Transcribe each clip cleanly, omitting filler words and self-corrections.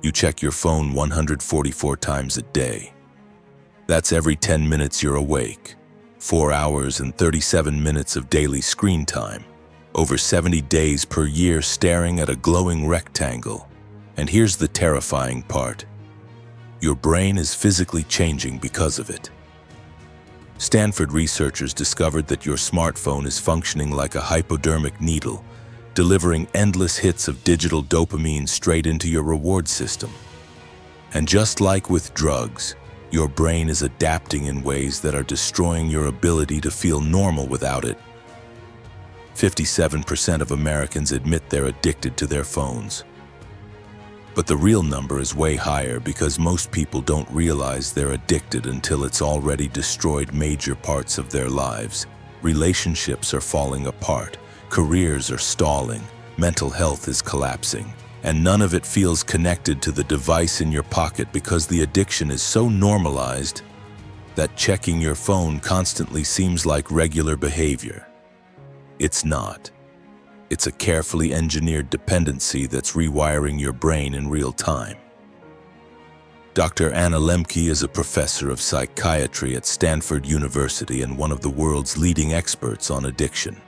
You check your phone 144 times a day. That's every 10 minutes you're awake. 4 hours and 37 minutes of daily screen time. Over 70 days per year staring at a glowing rectangle. And here's the terrifying part. Your brain is physically changing because of it. Stanford researchers discovered that your smartphone is functioning like a hypodermic needle, delivering endless hits of digital dopamine straight into your reward system. And just like with drugs, your brain is adapting in ways that are destroying your ability to feel normal without it. 57% of Americans admit they're addicted to their phones. But the real number is way higher because most people don't realize they're addicted until it's already destroyed major parts of their lives. Relationships are falling apart, careers are stalling, mental health is collapsing, and none of it feels connected to the device in your pocket because the addiction is so normalized that checking your phone constantly seems like regular behavior. It's not. It's a carefully engineered dependency that's rewiring your brain in real time. Dr. Anna Lembke is a professor of psychiatry at Stanford University and one of the world's leading experts on addiction.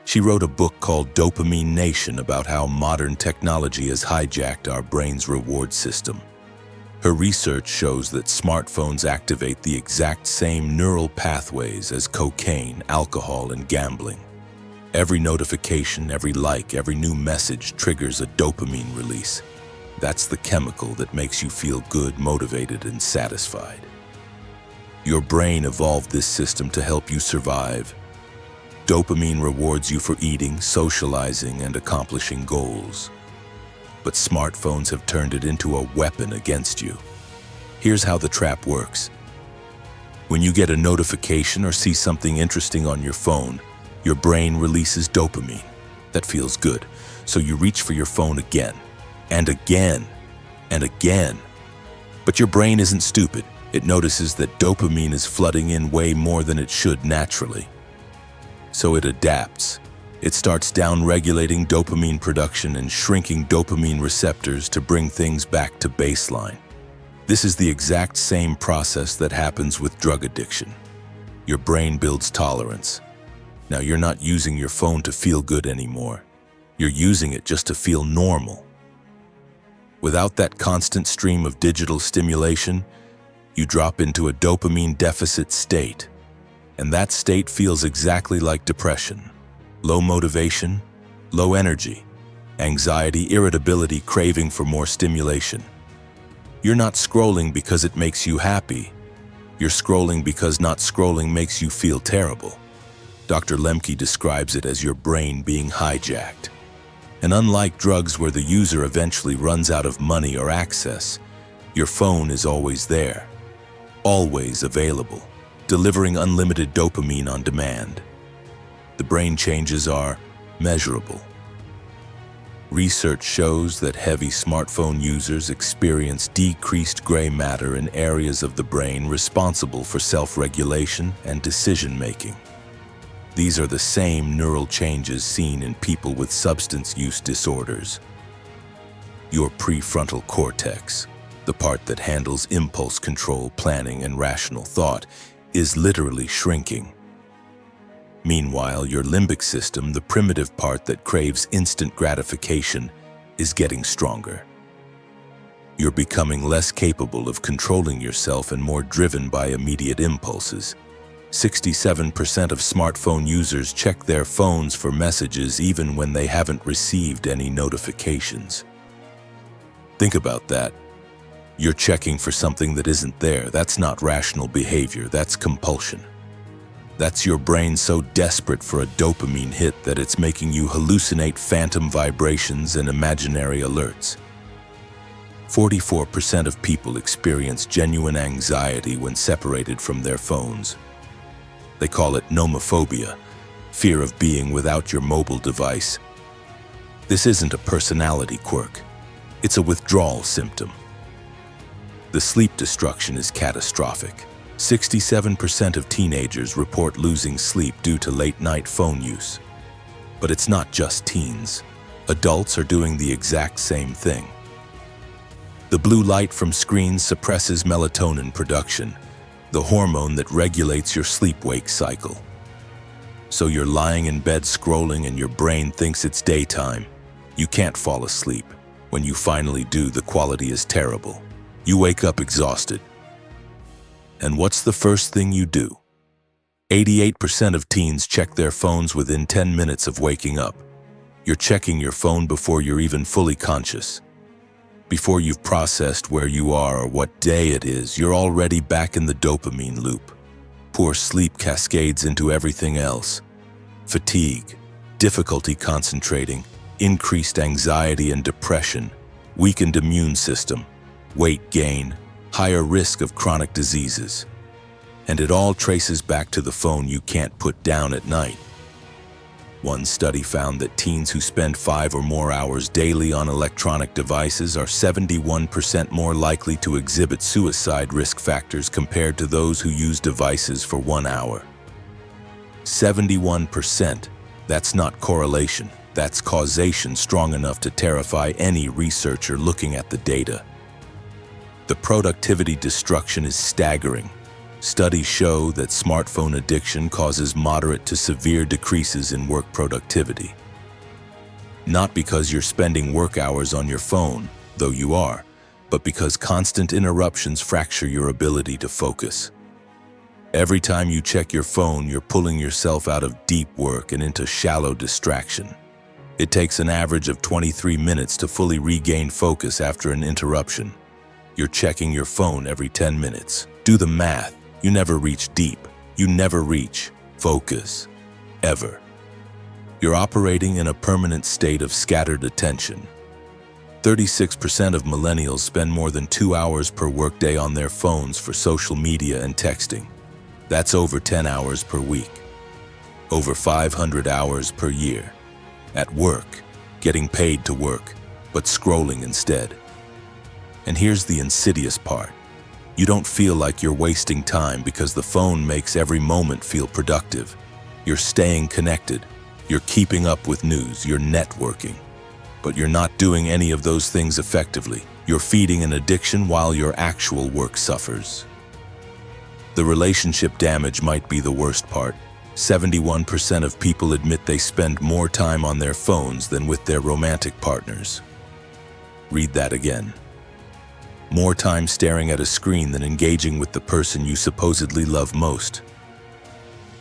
She wrote a book called Dopamine Nation about how modern technology has hijacked our brain's reward system. Her research shows that smartphones activate the exact same neural pathways as cocaine, alcohol, and gambling. Every notification, every like, every new message triggers a dopamine release. That's the chemical that makes you feel good, motivated, and satisfied. Your brain evolved this system to help you survive. Dopamine rewards you for eating, socializing, and accomplishing goals. But smartphones have turned it into a weapon against you. Here's how the trap works. When you get a notification or see something interesting on your phone, your brain releases dopamine. That feels good, so you reach for your phone again, and again, and again. But your brain isn't stupid. It notices that dopamine is flooding in way more than it should naturally. So it adapts. It starts down-regulating dopamine production and shrinking dopamine receptors to bring things back to baseline. This is the exact same process that happens with drug addiction. Your brain builds tolerance. Now you're not using your phone to feel good anymore. You're using it just to feel normal. Without that constant stream of digital stimulation, you drop into a dopamine deficit state. And that state feels exactly like depression. Low motivation, low energy, anxiety, irritability, craving for more stimulation. You're not scrolling because it makes you happy. You're scrolling because not scrolling makes you feel terrible. Dr. Lembke describes it as your brain being hijacked. And unlike drugs where the user eventually runs out of money or access, your phone is always there, always available, delivering unlimited dopamine on demand. The brain changes are measurable. Research shows that heavy smartphone users experience decreased gray matter in areas of the brain responsible for self-regulation and decision-making. These are the same neural changes seen in people with substance use disorders. Your prefrontal cortex, the part that handles impulse control, planning, and rational thought, is literally shrinking. Meanwhile, your limbic system, the primitive part that craves instant gratification, is getting stronger. You're becoming less capable of controlling yourself and more driven by immediate impulses. 67% of smartphone users check their phones for messages even when they haven't received any notifications. Think about that. You're checking for something that isn't there. That's not rational behavior, that's compulsion. That's your brain so desperate for a dopamine hit that it's making you hallucinate phantom vibrations and imaginary alerts. 44% of people experience genuine anxiety when separated from their phones. They call it nomophobia, fear of being without your mobile device. This isn't a personality quirk. It's a withdrawal symptom. The sleep destruction is catastrophic. 67% of teenagers report losing sleep due to late-night phone use. But it's not just teens. Adults are doing the exact same thing. The blue light from screens suppresses melatonin production, the hormone that regulates your sleep-wake cycle. So you're lying in bed scrolling and your brain thinks it's daytime. You can't fall asleep. When you finally do, the quality is terrible. You wake up exhausted. And what's the first thing you do? 88% of teens check their phones within 10 minutes of waking up. You're checking your phone before you're even fully conscious. Before you've processed where you are or what day it is, you're already back in the dopamine loop. Poor sleep cascades into everything else. Fatigue, difficulty concentrating, increased anxiety and depression, weakened immune system, weight gain, higher risk of chronic diseases. And it all traces back to the phone you can't put down at night. One study found that teens who spend 5 or more hours daily on electronic devices are 71% more likely to exhibit suicide risk factors compared to those who use devices for 1 hour. 71%. That's not correlation. That's causation strong enough to terrify any researcher looking at the data. The productivity destruction is staggering. Studies show that smartphone addiction causes moderate to severe decreases in work productivity. Not because you're spending work hours on your phone, though you are, but because constant interruptions fracture your ability to focus. Every time you check your phone, you're pulling yourself out of deep work and into shallow distraction. It takes an average of 23 minutes to fully regain focus after an interruption. You're checking your phone every 10 minutes. Do the math. You never reach deep. You never reach focus. Ever. You're operating in a permanent state of scattered attention. 36% of millennials spend more than 2 hours per workday on their phones for social media and texting. That's over 10 hours per week. Over 500 hours per year. At work, getting paid to work, but scrolling instead. And here's the insidious part. You don't feel like you're wasting time because the phone makes every moment feel productive. You're staying connected. You're keeping up with news. You're networking. But you're not doing any of those things effectively. You're feeding an addiction while your actual work suffers. The relationship damage might be the worst part. 71% of people admit they spend more time on their phones than with their romantic partners. Read that again. More time staring at a screen than engaging with the person you supposedly love most.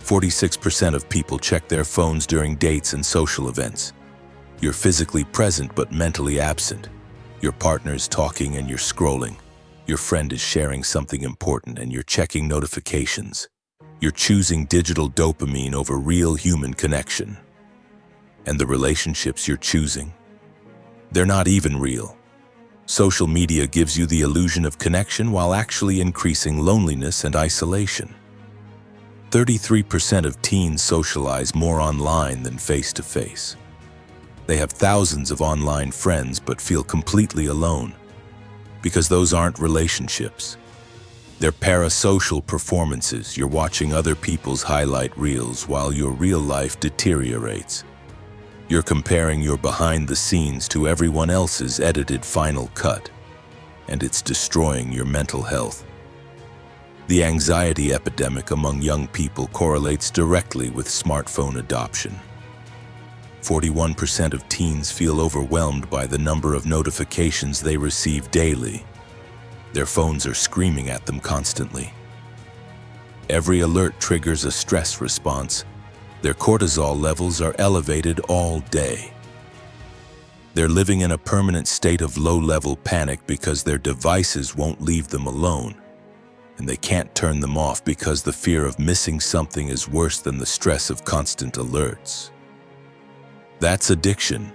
46% of people check their phones during dates and social events. You're physically present but mentally absent. Your partner's talking and you're scrolling. Your friend is sharing something important and you're checking notifications. You're choosing digital dopamine over real human connection. And the relationships you're choosing, they're not even real. Social media gives you the illusion of connection while actually increasing loneliness and isolation. 33% of teens socialize more online than face-to-face. They have thousands of online friends but feel completely alone because those aren't relationships. They're parasocial performances. You're watching other people's highlight reels while your real life deteriorates. You're comparing your behind the scenes to everyone else's edited final cut, and it's destroying your mental health. The anxiety epidemic among young people correlates directly with smartphone adoption. 41% of teens feel overwhelmed by the number of notifications they receive daily. Their phones are screaming at them constantly. Every alert triggers a stress response. Their cortisol levels are elevated all day. They're living in a permanent state of low-level panic because their devices won't leave them alone, and they can't turn them off because the fear of missing something is worse than the stress of constant alerts. That's addiction.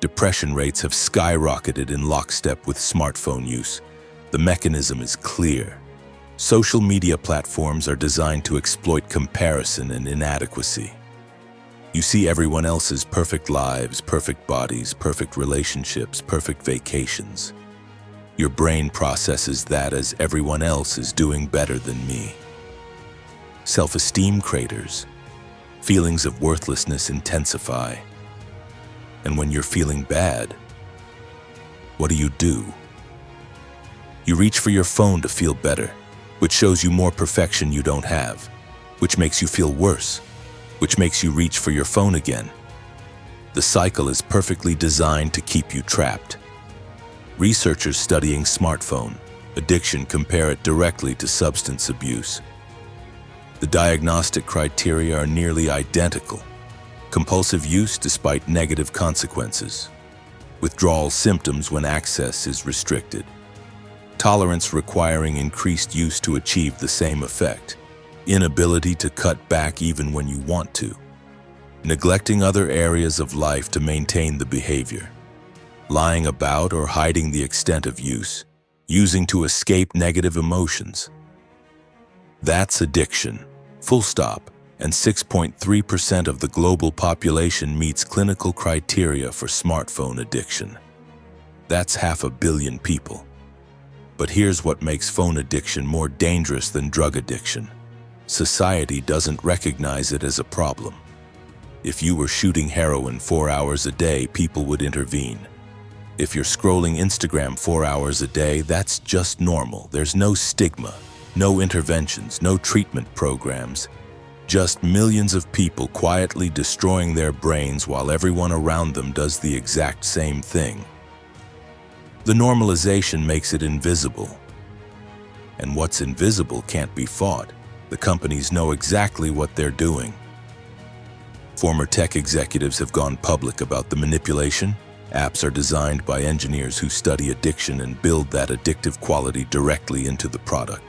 Depression rates have skyrocketed in lockstep with smartphone use. The mechanism is clear. Social media platforms are designed to exploit comparison and inadequacy. You see everyone else's perfect lives, perfect bodies, perfect relationships, perfect vacations. Your brain processes that as everyone else is doing better than me. Self-esteem craters. Feelings of worthlessness intensify. And when you're feeling bad, what do? You reach for your phone to feel better, which shows you more perfection you don't have, which makes you feel worse, which makes you reach for your phone again. The cycle is perfectly designed to keep you trapped. Researchers studying smartphone addiction compare it directly to substance abuse. The diagnostic criteria are nearly identical. Compulsive use despite negative consequences. Withdrawal symptoms when access is restricted. Tolerance requiring increased use to achieve the same effect. Inability to cut back even when you want to. Neglecting other areas of life to maintain the behavior. Lying about or hiding the extent of use. Using to escape negative emotions. That's addiction. Full stop. And 6.3% of the global population meets clinical criteria for smartphone addiction. That's 500 million people. But here's what makes phone addiction more dangerous than drug addiction. Society doesn't recognize it as a problem. If you were shooting heroin 4 hours a day, people would intervene. If you're scrolling Instagram 4 hours a day, that's just normal. There's no stigma, no interventions, no treatment programs. Just millions of people quietly destroying their brains while everyone around them does the exact same thing. The normalization makes it invisible. And what's invisible can't be fought. The companies know exactly what they're doing. Former tech executives have gone public about the manipulation. Apps are designed by engineers who study addiction and build that addictive quality directly into the product.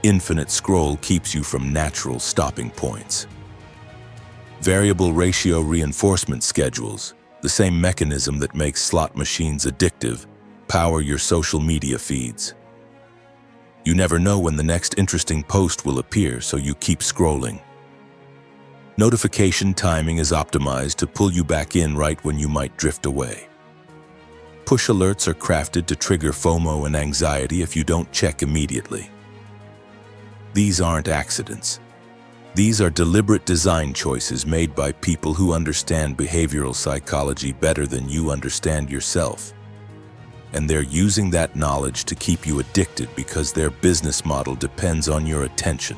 Infinite scroll keeps you from natural stopping points. Variable ratio reinforcement schedules, the same mechanism that makes slot machines addictive, power your social media feeds. You never know when the next interesting post will appear, so you keep scrolling. Notification timing is optimized to pull you back in right when you might drift away. Push alerts are crafted to trigger FOMO and anxiety if you don't check immediately. These aren't accidents. These are deliberate design choices made by people who understand behavioral psychology better than you understand yourself. And they're using that knowledge to keep you addicted because their business model depends on your attention.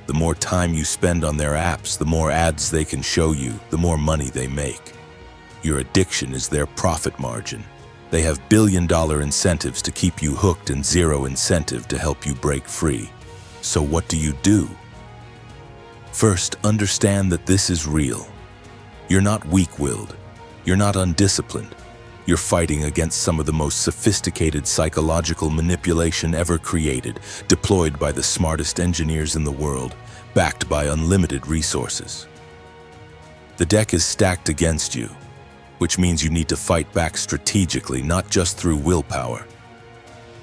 The more time you spend on their apps, the more ads they can show you, the more money they make. Your addiction is their profit margin. They have billion-dollar incentives to keep you hooked and zero incentive to help you break free. So what do? First, understand that this is real. You're not weak-willed. You're not undisciplined. You're fighting against some of the most sophisticated psychological manipulation ever created, deployed by the smartest engineers in the world, backed by unlimited resources. The deck is stacked against you, which means you need to fight back strategically, not just through willpower.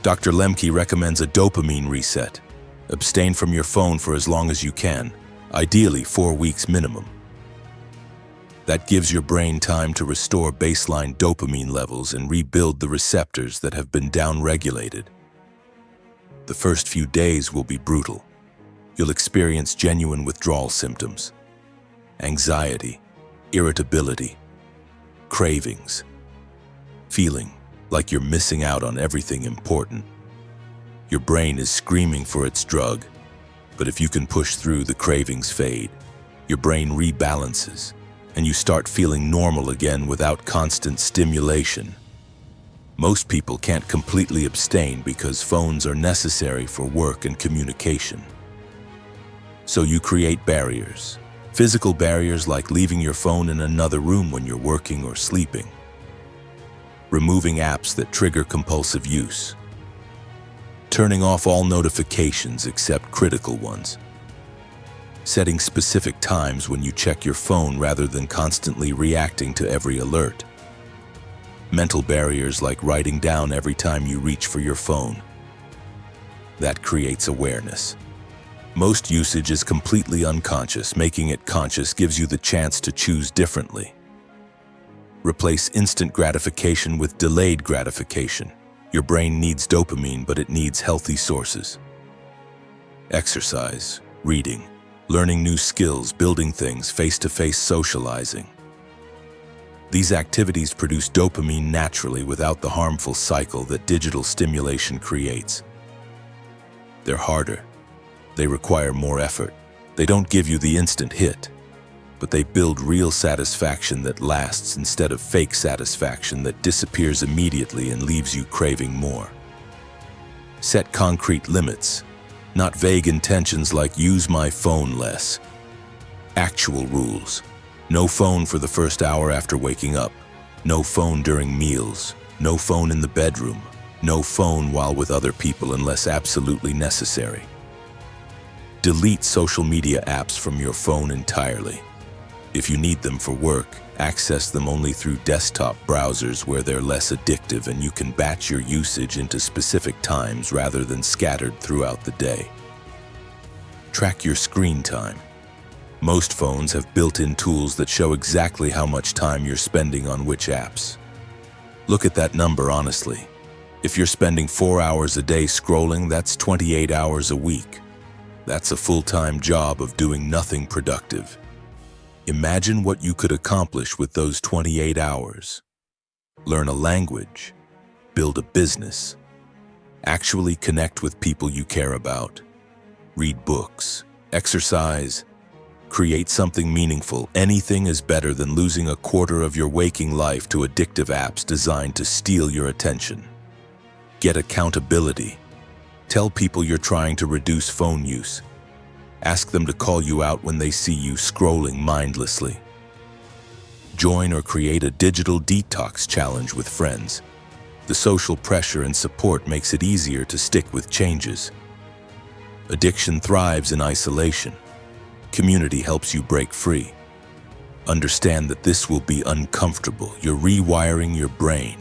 Dr. Lemke recommends a dopamine reset. Abstain from your phone for as long as you can, ideally 4 weeks minimum. That gives your brain time to restore baseline dopamine levels and rebuild the receptors that have been downregulated. The first few days will be brutal. You'll experience genuine withdrawal symptoms, anxiety, irritability, cravings, feeling like you're missing out on everything important. Your brain is screaming for its drug, but if you can push through, the cravings fade. Your brain rebalances, and you start feeling normal again without constant stimulation. Most people can't completely abstain because phones are necessary for work and communication. So you create barriers. Physical barriers like leaving your phone in another room when you're working or sleeping. Removing apps that trigger compulsive use. Turning off all notifications except critical ones. Setting specific times when you check your phone rather than constantly reacting to every alert. Mental barriers like writing down every time you reach for your phone. That creates awareness. Most usage is completely unconscious. Making it conscious gives you the chance to choose differently. Replace instant gratification with delayed gratification. Your brain needs dopamine, but it needs healthy sources. Exercise, reading, learning new skills, building things, face-to-face socializing. These activities produce dopamine naturally without the harmful cycle that digital stimulation creates. They're harder. They require more effort. They don't give you the instant hit, but they build real satisfaction that lasts instead of fake satisfaction that disappears immediately and leaves you craving more. Set concrete limits, not vague intentions like use my phone less. Actual rules. No phone for the first hour after waking up. No phone during meals. No phone in the bedroom. No phone while with other people unless absolutely necessary. Delete social media apps from your phone entirely. If you need them for work, access them only through desktop browsers where they're less addictive and you can batch your usage into specific times rather than scattered throughout the day. Track your screen time. Most phones have built-in tools that show exactly how much time you're spending on which apps. Look at that number honestly. If you're spending 4 hours a day scrolling, that's 28 hours a week. That's a full-time job of doing nothing productive. Imagine what you could accomplish with those 28 hours. Learn a language, build a business, actually connect with people you care about, read books, exercise, create something meaningful. Anything is better than losing a quarter of your waking life to addictive apps designed to steal your attention. Get accountability. Tell people you're trying to reduce phone use. Ask them to call you out when they see you scrolling mindlessly. Join or create a digital detox challenge with friends. The social pressure and support makes it easier to stick with changes. Addiction thrives in isolation. Community helps you break free. Understand that this will be uncomfortable. You're rewiring your brain.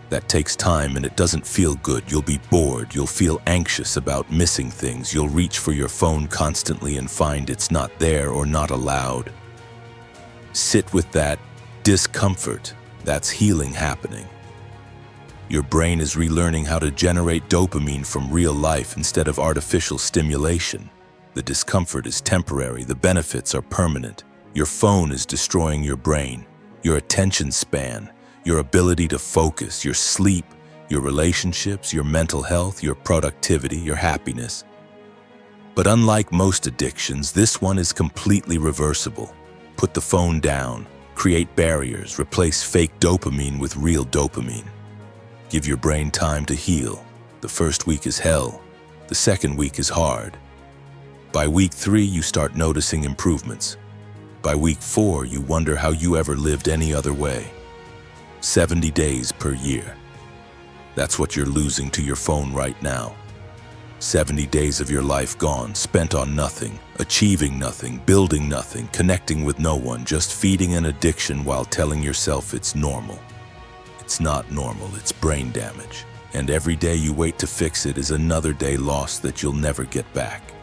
That takes time and it doesn't feel good. You'll be bored. You'll feel anxious about missing things. You'll reach for your phone constantly and find it's not there or not allowed. Sit with that discomfort. That's healing happening. Your brain is relearning how to generate dopamine from real life instead of artificial stimulation. The discomfort is temporary. The benefits are permanent. Your phone is destroying your brain, your attention span, your ability to focus, your sleep, your relationships, your mental health, your productivity, your happiness. But unlike most addictions, this one is completely reversible. Put the phone down, create barriers, replace fake dopamine with real dopamine. Give your brain time to heal. The first week is hell. The second week is hard. By week 3, you start noticing improvements. By week 4, you wonder how you ever lived any other way. 70 days per year. That's what you're losing to your phone right now. 70 days of your life gone, spent on nothing, achieving nothing, building nothing, connecting with no one, just feeding an addiction while telling yourself it's normal. It's not normal, it's brain damage. And every day you wait to fix it is another day lost that you'll never get back.